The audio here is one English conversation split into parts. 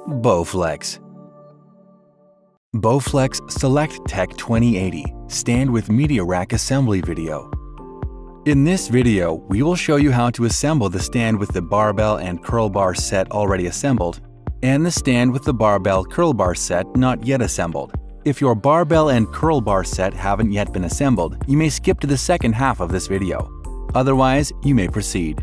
Bowflex SelectTech 2080 Stand with Media Rack Assembly Video. In this video, we will show you how to assemble the stand with the barbell and curl bar set already assembled, and the stand with the barbell curl bar set not yet assembled. If your barbell and curl bar set haven't yet been assembled, you may skip to the second half of this video. Otherwise, you may proceed.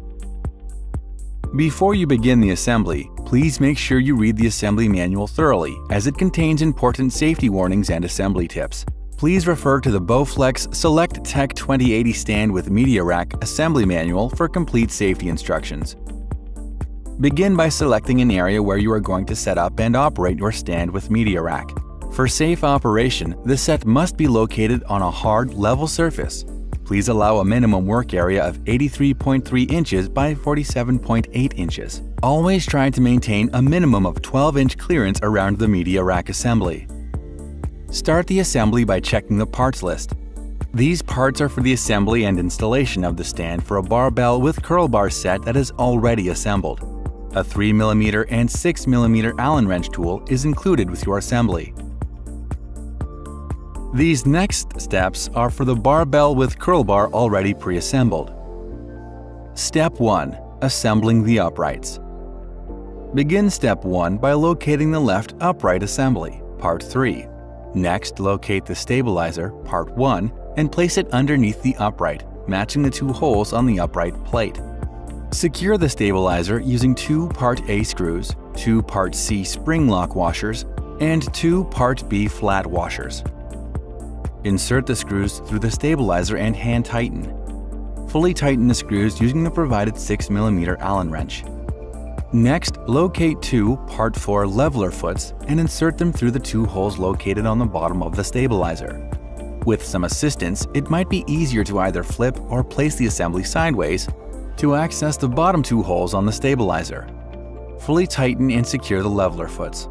Before you begin the assembly, please make sure you read the assembly manual thoroughly, as it contains important safety warnings and assembly tips. Please refer to the Bowflex SelectTech 2080 Stand with Media Rack Assembly Manual for complete safety instructions. Begin by selecting an area where you are going to set up and operate your stand with media rack. For safe operation, the set must be located on a hard, level surface. Please allow a minimum work area of 83.3 inches by 47.8 inches. Always try to maintain a minimum of 12-inch clearance around the media rack assembly. Start the assembly by checking the parts list. These parts are for the assembly and installation of the stand for a barbell with curl bar set that is already assembled. A 3mm and 6mm Allen wrench tool is included with your assembly. These next steps are for the barbell with curl bar already pre-assembled. Step 1. Assembling the uprights. Begin Step 1 by locating the left upright assembly, Part 3. Next, locate the stabilizer, Part 1, and place it underneath the upright, matching the two holes on the upright plate. Secure the stabilizer using 2 Part A screws, 2 Part C spring lock washers, and 2 Part B flat washers. Insert the screws through the stabilizer and hand tighten. Fully tighten the screws using the provided 6mm Allen wrench. Next, locate 2 Part 4 leveler foots and insert them through the 2 holes located on the bottom of the stabilizer. With some assistance, it might be easier to either flip or place the assembly sideways to access the bottom 2 holes on the stabilizer. Fully tighten and secure the leveler foots.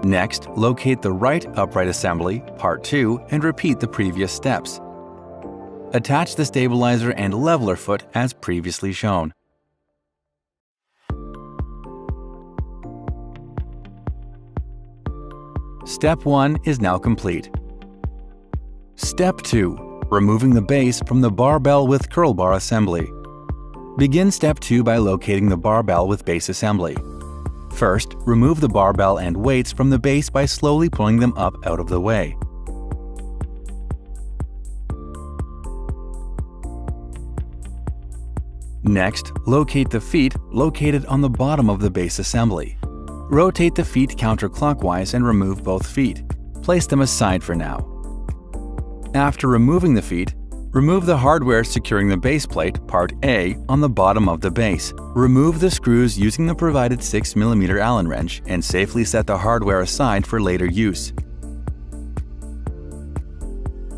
Next, locate the right upright assembly, Part 2, and repeat the previous steps. Attach the stabilizer and leveler foot as previously shown. Step 1 is now complete. Step 2. Removing the base from the barbell with curl bar assembly. Begin Step 2 by locating the barbell with base assembly. First, remove the barbell and weights from the base by slowly pulling them up out of the way. Next, locate the feet located on the bottom of the base assembly. Rotate the feet counterclockwise and remove both feet. Place them aside for now. After removing the feet, remove the hardware securing the base plate, Part A, on the bottom of the base. Remove the screws using the provided 6mm Allen wrench and safely set the hardware aside for later use.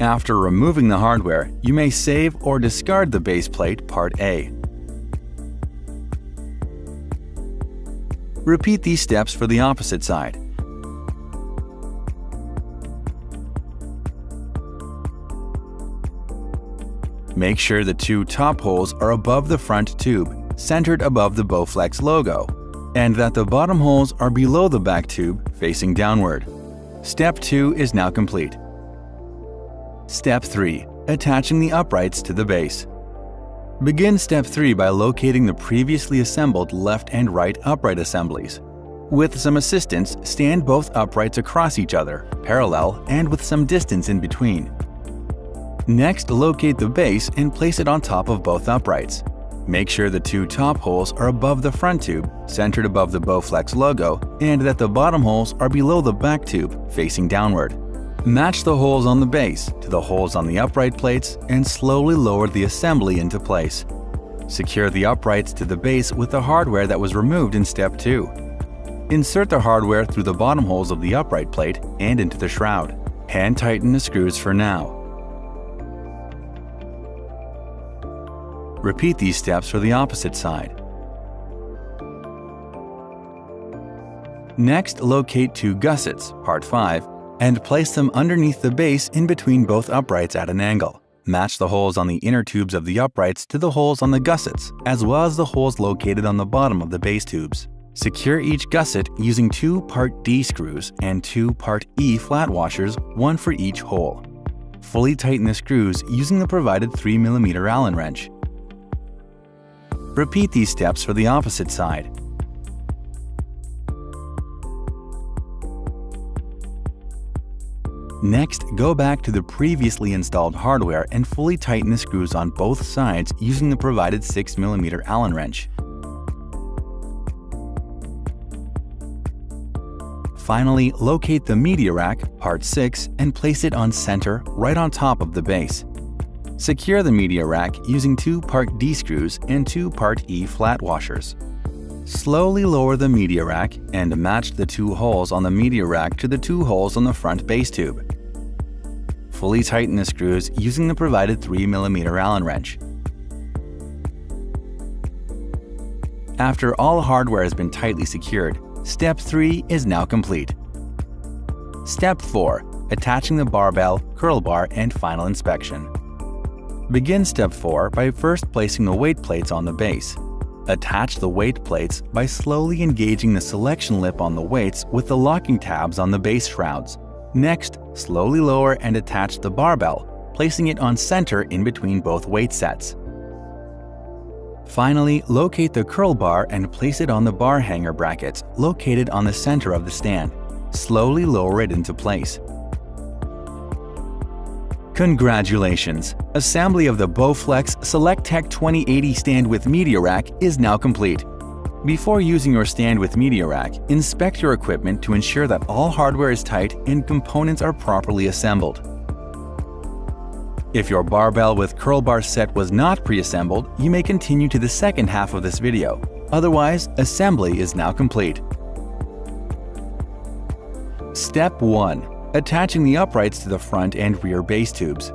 After removing the hardware, you may save or discard the base plate, Part A. Repeat these steps for the opposite side. Make sure the 2 top holes are above the front tube, centered above the Bowflex logo, and that the bottom holes are below the back tube, facing downward. Step 2 is now complete. Step 3. Attaching the uprights to the base. Begin Step 3 by locating the previously assembled left and right upright assemblies. With some assistance, stand both uprights across each other, parallel, and with some distance in between. Next, locate the base and place it on top of both uprights. Make sure the 2 top holes are above the front tube, centered above the Bowflex logo, and that the bottom holes are below the back tube, facing downward. Match the holes on the base to the holes on the upright plates and slowly lower the assembly into place. Secure the uprights to the base with the hardware that was removed in Step 2. Insert the hardware through the bottom holes of the upright plate and into the shroud. Hand tighten the screws for now. Repeat these steps for the opposite side. Next, locate 2 gussets, Part 5, and place them underneath the base in between both uprights at an angle. Match the holes on the inner tubes of the uprights to the holes on the gussets, as well as the holes located on the bottom of the base tubes. Secure each gusset using 2 Part D screws and 2 Part E flat washers, one for each hole. Fully tighten the screws using the provided 3mm Allen wrench. Repeat these steps for the opposite side. Next, go back to the previously installed hardware and fully tighten the screws on both sides using the provided 6mm Allen wrench. Finally, locate the media rack, part 6, and place it on center right on top of the base. Secure the media rack using 2 Part D screws and 2 Part E flat washers. Slowly lower the media rack and match the 2 holes on the media rack to the 2 holes on the front base tube. Fully tighten the screws using the provided 3mm Allen wrench. After all hardware has been tightly secured, Step 3 is now complete. Step 4. Attaching the barbell, curl bar, and final inspection. Begin Step 4 by first placing the weight plates on the base. Attach the weight plates by slowly engaging the selection lip on the weights with the locking tabs on the base shrouds. Next, slowly lower and attach the barbell, placing it on center in between both weight sets. Finally, locate the curl bar and place it on the bar hanger brackets located on the center of the stand. Slowly lower it into place. Congratulations! Assembly of the Bowflex SelectTech 2080 stand with media rack is now complete. Before using your stand with media rack, inspect your equipment to ensure that all hardware is tight and components are properly assembled. If your barbell with curl bar set was not pre-assembled, you may continue to the second half of this video. Otherwise, assembly is now complete. Step 1. Attaching the uprights to the front and rear base tubes.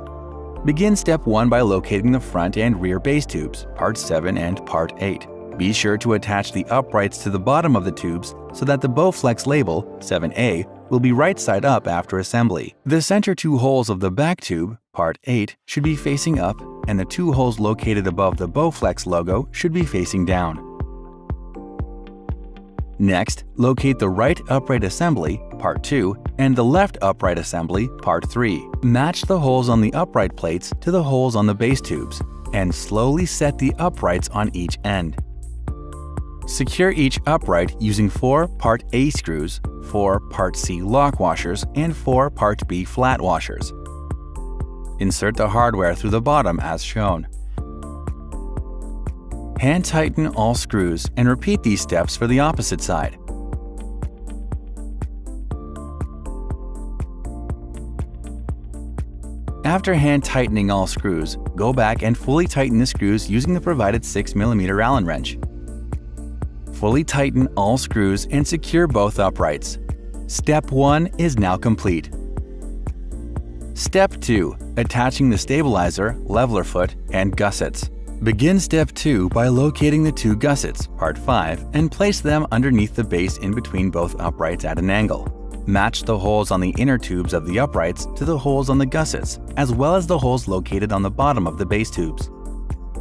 Begin Step 1 by locating the front and rear base tubes, Part 7 and Part 8. Be sure to attach the uprights to the bottom of the tubes so that the Bowflex label, 7A, will be right side up after assembly. The center 2 holes of the back tube, Part 8, should be facing up, and the 2 holes located above the Bowflex logo should be facing down. Next, locate the right upright assembly, Part 2, and the left upright assembly, Part 3. Match the holes on the upright plates to the holes on the base tubes, and slowly set the uprights on each end. Secure each upright using 4 Part A screws, 4 Part C lock washers, and 4 Part B flat washers. Insert the hardware through the bottom as shown. Hand tighten all screws and repeat these steps for the opposite side. After hand tightening all screws, go back and fully tighten the screws using the provided 6mm Allen wrench. Fully tighten all screws and secure both uprights. Step 1 is now complete. Step 2. Attaching the stabilizer, leveler foot, and gussets. Begin Step 2 by locating the 2 gussets, Part 5, and place them underneath the base in between both uprights at an angle. Match the holes on the inner tubes of the uprights to the holes on the gussets, as well as the holes located on the bottom of the base tubes.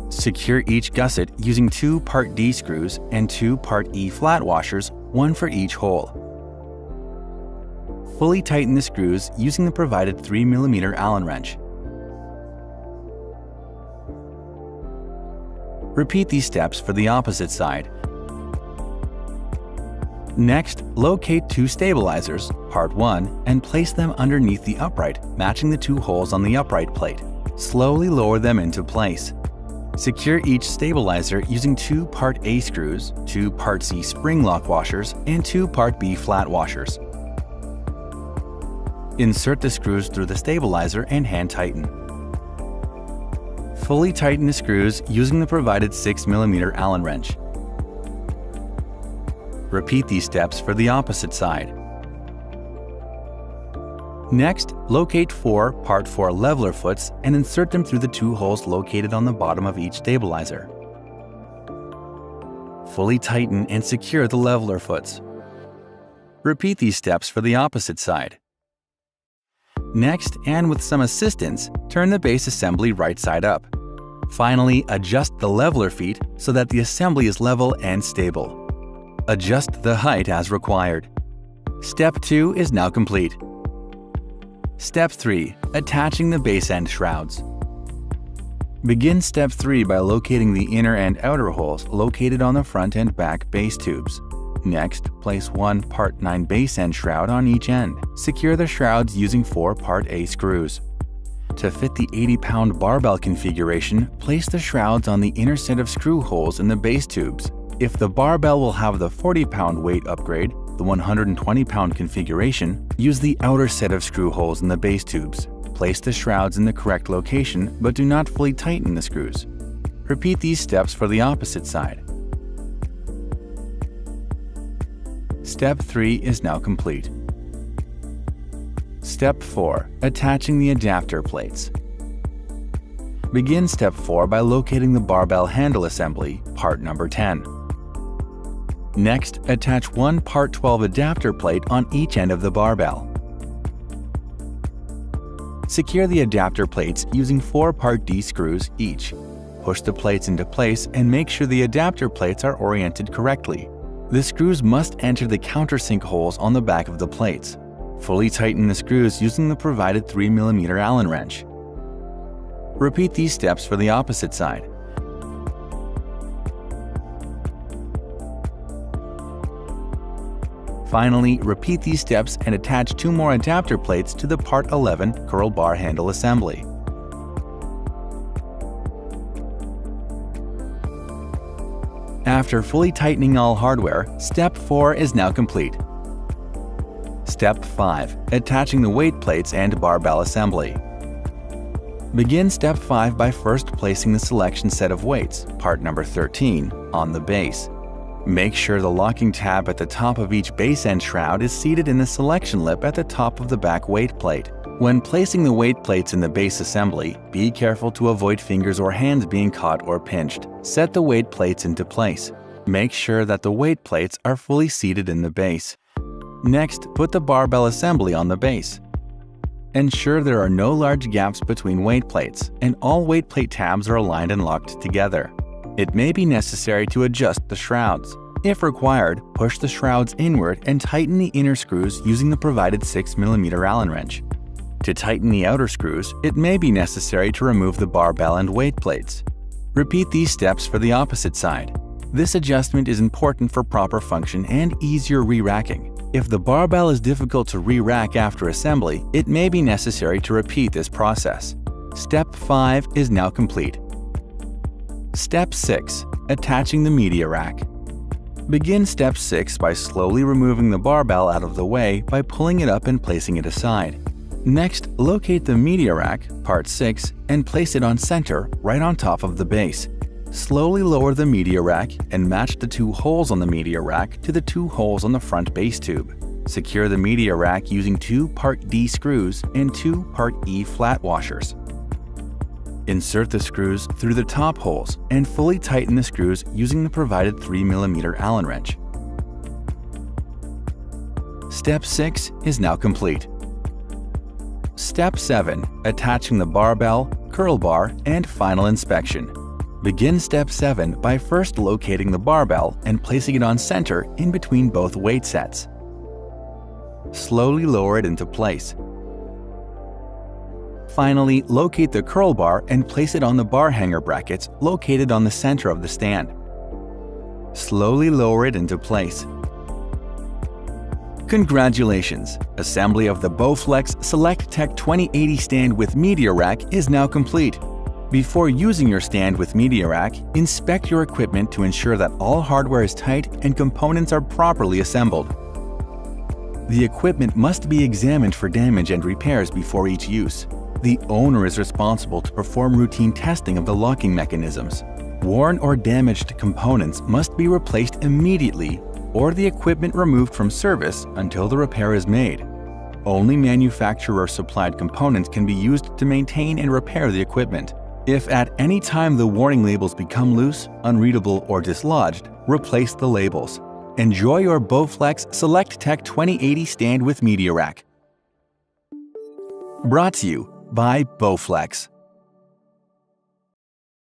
Secure each gusset using 2 Part D screws and 2 Part E flat washers, one for each hole. Fully tighten the screws using the provided 3mm Allen wrench. Repeat these steps for the opposite side. Next, locate 2 stabilizers, Part 1, and place them underneath the upright, matching the 2 holes on the upright plate. Slowly lower them into place. Secure each stabilizer using 2 Part A screws, 2 Part C spring lock washers, and 2 Part B flat washers. Insert the screws through the stabilizer and hand tighten. Fully tighten the screws using the provided 6mm Allen wrench. Repeat these steps for the opposite side. Next, locate 4 Part 4 leveler foots and insert them through the 2 holes located on the bottom of each stabilizer. Fully tighten and secure the leveler foots. Repeat these steps for the opposite side. Next, and with some assistance, turn the base assembly right side up. Finally, adjust the leveler feet so that the assembly is level and stable. Adjust the height as required. Step 2 is now complete. Step 3. Attaching the base end shrouds. Begin Step 3 by locating the inner and outer holes located on the front and back base tubes. Next, place one Part 9 base end shroud on each end. Secure the shrouds using 4 Part A screws. To fit the 80-pound barbell configuration, place the shrouds on the inner set of screw holes in the base tubes. If the barbell will have the 40-pound weight upgrade, the 120-pound configuration, use the outer set of screw holes in the base tubes. Place the shrouds in the correct location, but do not fully tighten the screws. Repeat these steps for the opposite side. Step 3 is now complete. Step 4. Attaching the adapter plates. Begin Step 4 by locating the barbell handle assembly, part number 10. Next, attach one Part 12 adapter plate on each end of the barbell. Secure the adapter plates using 4 Part D screws each. Push the plates into place and make sure the adapter plates are oriented correctly. The screws must enter the countersink holes on the back of the plates. Fully tighten the screws using the provided 3mm Allen wrench. Repeat these steps for the opposite side. Finally, repeat these steps and attach 2 more adapter plates to the Part 11 curl bar handle assembly. After fully tightening all hardware, Step 4 is now complete. Step 5. Attaching the weight plates and barbell assembly. Begin Step 5 by first placing the selection set of weights, part number 13, on the base. Make sure the locking tab at the top of each base end shroud is seated in the selection lip at the top of the back weight plate. When placing the weight plates in the base assembly, be careful to avoid fingers or hands being caught or pinched. Set the weight plates into place. Make sure that the weight plates are fully seated in the base. Next, put the barbell assembly on the base. Ensure there are no large gaps between weight plates, and all weight plate tabs are aligned and locked together. It may be necessary to adjust the shrouds. If required, push the shrouds inward and tighten the inner screws using the provided 6mm Allen wrench. To tighten the outer screws, it may be necessary to remove the barbell and weight plates. Repeat these steps for the opposite side. This adjustment is important for proper function and easier re-racking. If the barbell is difficult to re-rack after assembly, it may be necessary to repeat this process. Step 5 is now complete. Step 6. Attaching the media rack. Begin Step 6 by slowly removing the barbell out of the way by pulling it up and placing it aside. Next, locate the media rack, part 6, and place it on center, right on top of the base. Slowly lower the media rack and match the 2 holes on the media rack to the 2 holes on the front base tube. Secure the media rack using 2 Part D screws and 2 Part E flat washers. Insert the screws through the top holes and fully tighten the screws using the provided 3mm Allen wrench. Step 6 is now complete. Step 7. Attaching the barbell, curl bar, and final inspection. Begin Step 7 by first locating the barbell and placing it on center in between both weight sets. Slowly lower it into place. Finally, locate the curl bar and place it on the bar hanger brackets located on the center of the stand. Slowly lower it into place. Congratulations! Assembly of the Bowflex SelectTech 2080 stand with media rack is now complete. Before using your stand with media rack, inspect your equipment to ensure that all hardware is tight and components are properly assembled. The equipment must be examined for damage and repairs before each use. The owner is responsible to perform routine testing of the locking mechanisms. Worn or damaged components must be replaced immediately or the equipment removed from service until the repair is made. Only manufacturer-supplied components can be used to maintain and repair the equipment. If at any time the warning labels become loose, unreadable, or dislodged, replace the labels. Enjoy your Bowflex SelectTech 2080 stand with media rack. Brought to you by Bowflex.